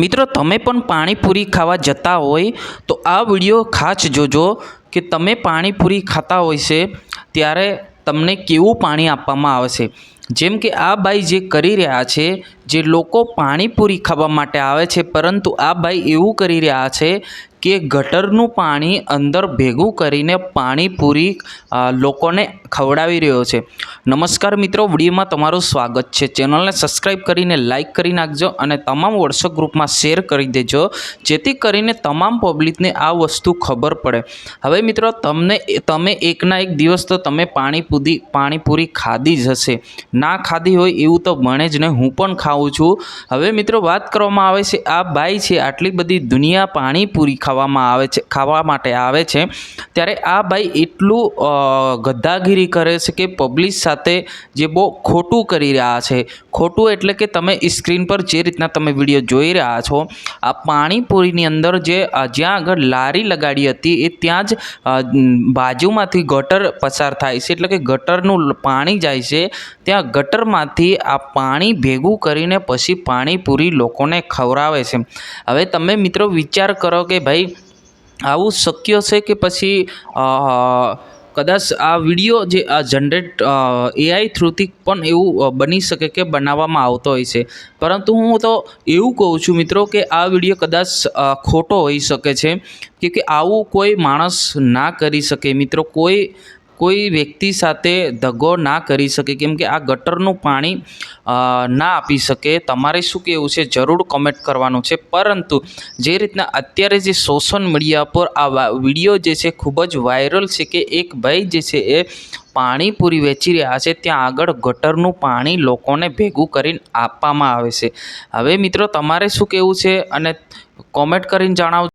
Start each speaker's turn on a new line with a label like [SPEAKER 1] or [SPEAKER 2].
[SPEAKER 1] મિત્રો તમે પણ પાણીપુરી ખાવા જતા હોય તો આ વિડીયો ખાસ જોજો કે તમે પાણીપુરી ખાતા હોય છે ત્યારે તમને કેવું પાણી આપવામાં આવે છે। જેમ કે આ ભાઈ જે કરી રહ્યા છે, જે લોકો પાણીપુરી ખાવા માટે આવે છે, પરંતુ આ ભાઈ એવું કરી રહ્યા છે કે ગટરનું પાણી અંદર ભેગું કરીને પાણીપુરી લોકોને ખવડાવી રહ્યો છે। નમસ્કાર મિત્રો, વિડીયોમાં તમારું સ્વાગત છે। ચેનલને સબસ્ક્રાઈબ કરીને લાઇક કરી નાખજો અને તમામ વોટ્સઅપ ગ્રુપમાં શેર કરી દેજો, જેથી કરીને તમામ પબ્લિકને આ વસ્તુ ખબર પડે। હવે મિત્રો તમે એકના એક દિવસ તો તમે પાણીપુરી ખાધી જ હશે, ના ખાધી હોય એવું તો બને જ નહીં, હું પણ ખાઉં છું। હવે મિત્રો વાત કરવામાં આવે છે, આ ભાઈ છે આટલી બધી દુનિયા પાણીપુરી ખાવા માટે આવે છે, ત્યારે આ ભાઈ એટલું ગદ્દાગીરી કરે છે કે પબ્લિક સાથે જે બહુ ખોટું કરી રહ્યા છે। ખોટું એટલે કે તમે સ્ક્રીન પર જે રીતના તમે વિડીયો જોઈ રહ્યા છો, આ પાણીપુરીની અંદર જ્યાં આગળ લારી લગાડી હતી એ ત્યાં જ બાજુમાંથી ગટર પસાર થાય છે, એટલે કે ગટરનું પાણી જાય છે, ત્યાં ગટરમાંથી આ પાણી ભેગું કરીને પછી પાણીપુરી લોકોને ખવડાવે છે। હવે તમે મિત્રો વિચાર કરો કે ભાઈ આવું શક્ય છે કે પછી કદાચ આ વિડીયો જે જનરેટ એઆઈ થ્રુથી પણ એવું બની શકે કે બનાવવામાં આવતો હોય છે, પરંતુ હું તો એવું કહું છું મિત્રો કે આ વિડીયો કદાચ ખોટો હોઈ શકે છે કે આવું કોઈ માણસ ના કરી શકે। મિત્રો કોઈ વ્યક્તિ સાથે દગો ના કરી શકે, કેમ કે આ ગટરનું પાણી ના આપી શકે। તમારે શું કહેવું છે જરૂર કમેન્ટ કરવાનું છે। પરંતુ જે રીતના અત્યારે જે સોશિયલ મીડિયા પર આ વિડીયો જે છે ખૂબ જ વાયરલ છે કે એક ભાઈ જે છે એ પાણીપુરી વેચી રહ્યા છે, ત્યાં આગળ ગટરનું પાણી લોકોને ભેગું કરીને આપવામાં આવે છે। હવે મિત્રો તમારે શું કહેવું છે અને કોમેન્ટ કરીને જણાવજો।